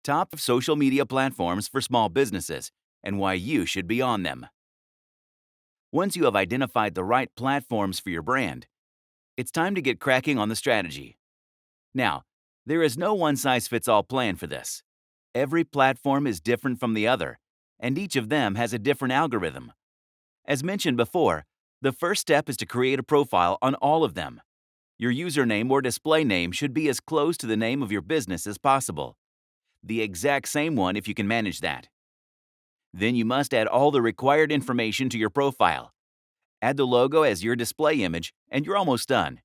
Top social media platforms for small businesses and why you should be on them. Once you have identified the right platforms for your brand, it's time to get cracking on the strategy. Now, there is no one-size-fits-all plan for this. Every platform is different from the other, and each of them has a different algorithm. As mentioned before, the first step is to create a profile on all of them. Your username or display name should be as close to the name of your business as possible. The exact same one if you can manage that. Then you must add all the required information to your profile. Add the logo as your display image, and you're almost done.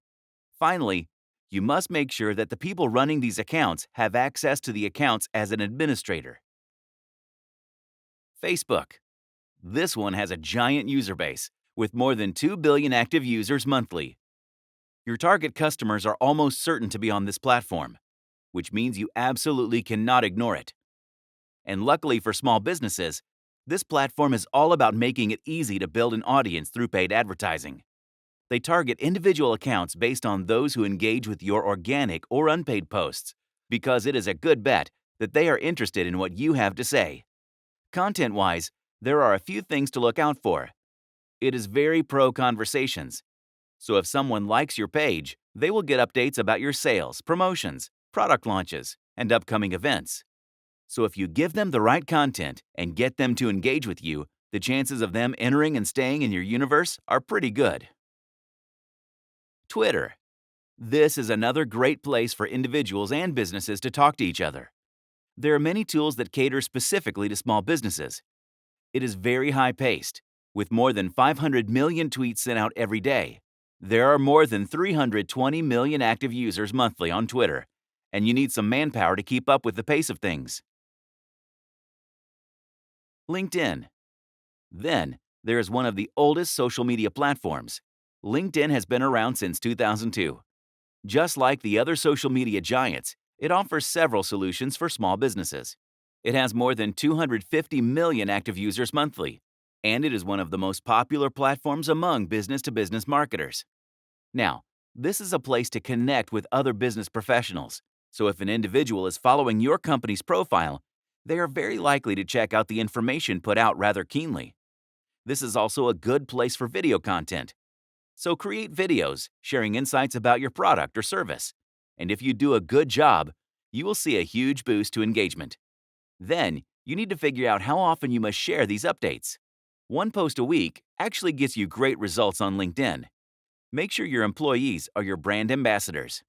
Finally, you must make sure that the people running these accounts have access to the accounts as an administrator. Facebook. This one has a giant user base, with more than 2 billion active users monthly. Your target customers are almost certain to be on this platform, which means you absolutely cannot ignore it. And luckily for small businesses, this platform is all about making it easy to build an audience through paid advertising. They target individual accounts based on those who engage with your organic or unpaid posts, because it is a good bet that they are interested in what you have to say. Content-wise, there are a few things to look out for. It is very pro-conversations. So if someone likes your page, they will get updates about your sales, promotions, product launches, and upcoming events. So if you give them the right content and get them to engage with you, the chances of them entering and staying in your universe are pretty good. Twitter. This is another great place for individuals and businesses to talk to each other. There are many tools that cater specifically to small businesses. It is very high-paced, with more than 500 million tweets sent out every day. There are more than 320 million active users monthly on Twitter, and you need some manpower to keep up with the pace of things. LinkedIn. Then, there is one of the oldest social media platforms. LinkedIn has been around since 2002. Just like the other social media giants, it offers several solutions for small businesses. It has more than 250 million active users monthly, and it is one of the most popular platforms among business-to-business marketers. Now, this is a place to connect with other business professionals, so if an individual is following your company's profile, they are very likely to check out the information put out rather keenly. This is also a good place for video content. So create videos sharing insights about your product or service. And if you do a good job, you will see a huge boost to engagement. Then, you need to figure out how often you must share these updates. One post a week actually gets you great results on LinkedIn. Make sure your employees are your brand ambassadors.